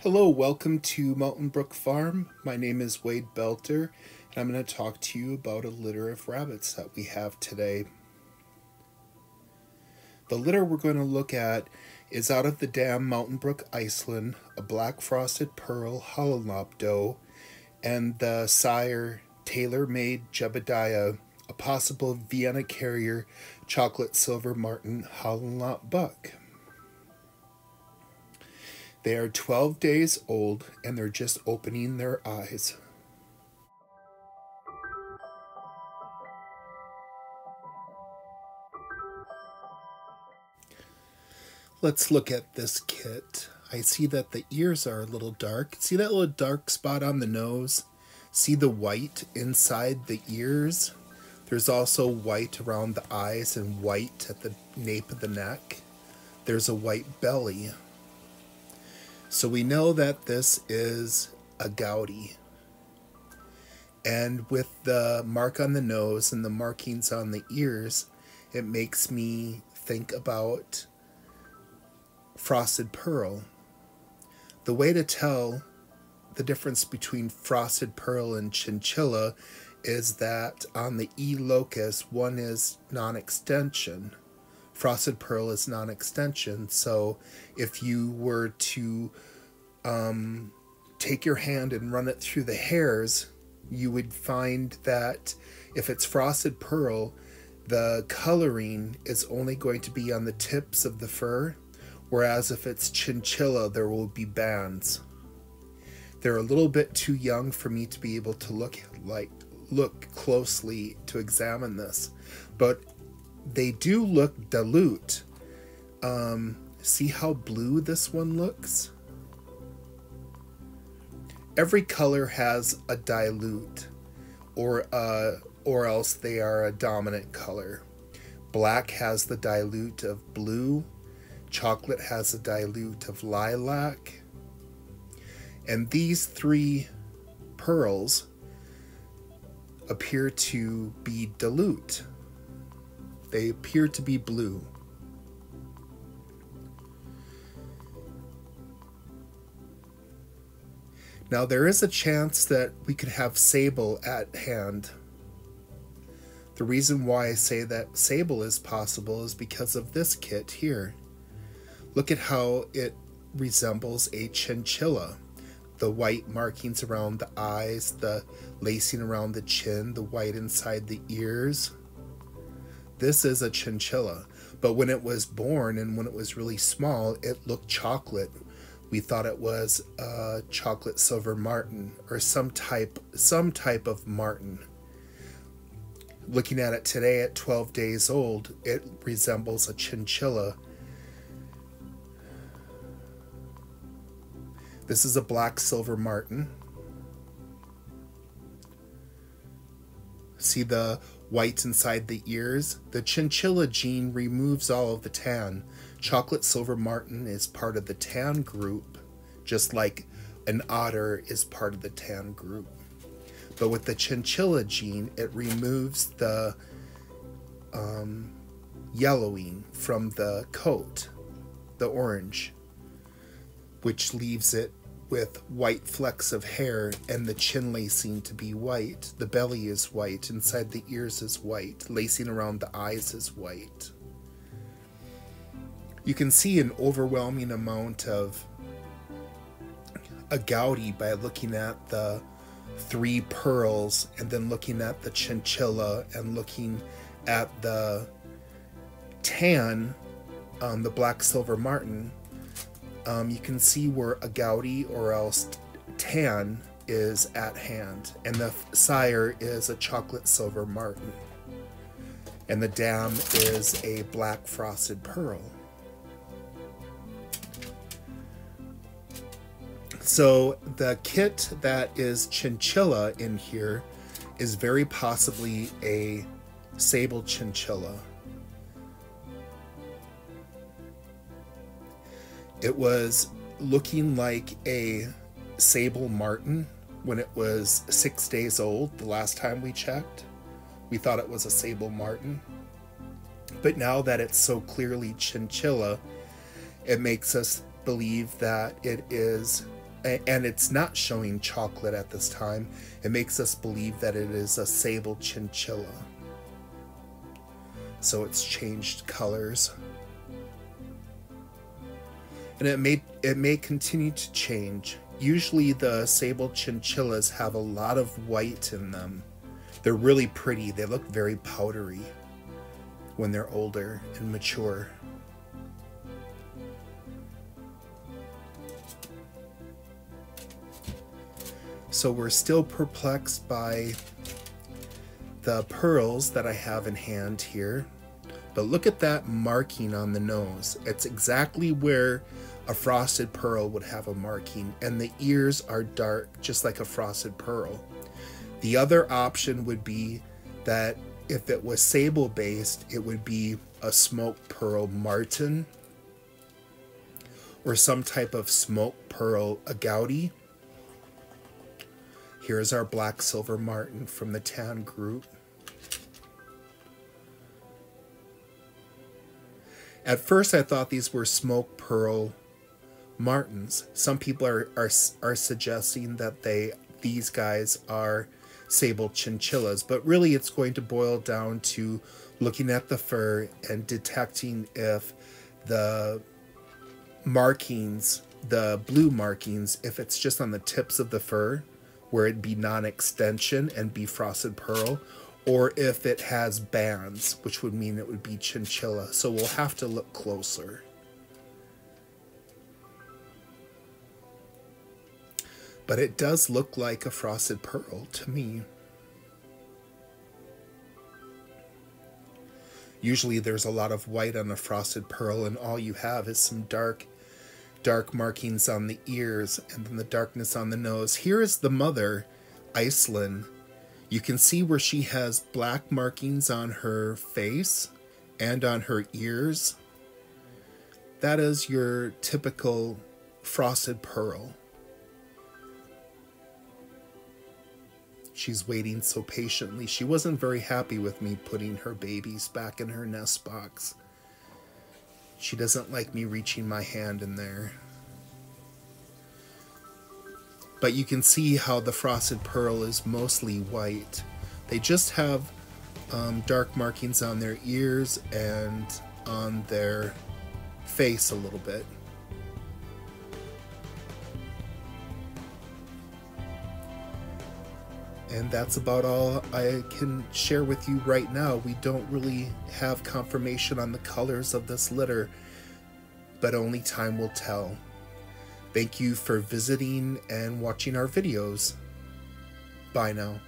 Hello, welcome to Mountain Brook Farm. My name is Wade Belter, and I'm going to talk to you about a litter of rabbits that we have today. The litter we're going to look at is out of the dam Mountain Brook Iclyn, a black frosted pearl Holland Lop doe, and the sire Tailor Made Jebediah, a possible Vienna carrier chocolate silver marten Holland Lop buck. They are 12 days old and they're just opening their eyes. Let's look at this kit. I see that the ears are a little dark. See that little dark spot on the nose? See the white inside the ears? There's also white around the eyes and white at the nape of the neck. There's a white belly. So we know that this is a Gouty. And with the mark on the nose and the markings on the ears, it makes me think about frosted pearl. The way to tell the difference between frosted pearl and chinchilla is that on the E locus, one is non-extension. Frosted pearl is non-extension, so if you were to take your hand and run it through the hairs, you would find that if it's frosted pearl, the coloring is only going to be on the tips of the fur, whereas if it's chinchilla, there will be bands. They're a little bit too young for me to be able to look closely to examine this, but they do look dilute. See how blue this one looks? Every color has a dilute, or else they are a dominant color. Black has the dilute of blue. Chocolate has a dilute of lilac. And these three pearls appear to be dilute. They appear to be blue. Now there is a chance that we could have sable at hand. The reason why I say that sable is possible is because of this kit here. Look at how it resembles a chinchilla. The white markings around the eyes, the lacing around the chin, the white inside the ears. This is a chinchilla, but when it was born and when it was really small, it looked chocolate. We thought it was a chocolate silver marten or some type of marten. Looking at it today at 12 days old, it resembles a chinchilla. This is a black silver marten. See the white inside the ears? The chinchilla gene removes all of the tan. Chocolate silver marten is part of the tan group, just like an otter is part of the tan group. But with the chinchilla gene, it removes the yellowing from the coat, the orange, which leaves it with white flecks of hair and the chin lacing to be white. The belly is white, inside the ears is white, lacing around the eyes is white. You can see an overwhelming amount of a Gouty by looking at the three pearls and then looking at the chinchilla and looking at the tan, the black silver marten. You can see where a Gouty or else tan is at hand, and the sire is a chocolate silver marten, and the dam is a black frosted pearl. So the kit that is chinchilla in here is very possibly a sable chinchilla. It was looking like a sable marten when it was 6 days old the last time we checked. We thought it was a sable marten. But now that it's so clearly chinchilla, it makes us believe that it is and it's not showing chocolate at this time, it makes us believe that it is a sable chinchilla. So it's changed colors. And it may continue to change. Usually the sable chinchillas have a lot of white in them. They're really pretty. They look very powdery when they're older and mature. So we're still perplexed by the pearls that I have in hand here. But look at that marking on the nose. It's exactly where a frosted pearl would have a marking, and the ears are dark, just like a frosted pearl. The other option would be that if it was sable based, it would be a smoked pearl marten or some type of smoked pearl agouti. Here's our black silver marten from the tan group. At first I thought these were smoked pearl martens. Some people are suggesting that these guys are sable chinchillas, but really it's going to boil down to looking at the fur and detecting if the markings, the blue markings, if it's just on the tips of the fur, where it'd be non-extension and be frosted pearl, or if it has bands, which would mean it would be chinchilla. So we'll have to look closer. But it does look like a frosted pearl to me. Usually there's a lot of white on a frosted pearl, and all you have is some dark markings on the ears and then the darkness on the nose. Here is the mother, Iclyn. You can see where she has black markings on her face and on her ears. That is your typical frosted pearl. She's waiting so patiently. She wasn't very happy with me putting her babies back in her nest box. She doesn't like me reaching my hand in there. But you can see how the frosted pearl is mostly white. They just have dark markings on their ears and on their face a little bit. And that's about all I can share with you right now. We don't really have confirmation on the colors of this litter, but only time will tell. Thank you for visiting and watching our videos. Bye now.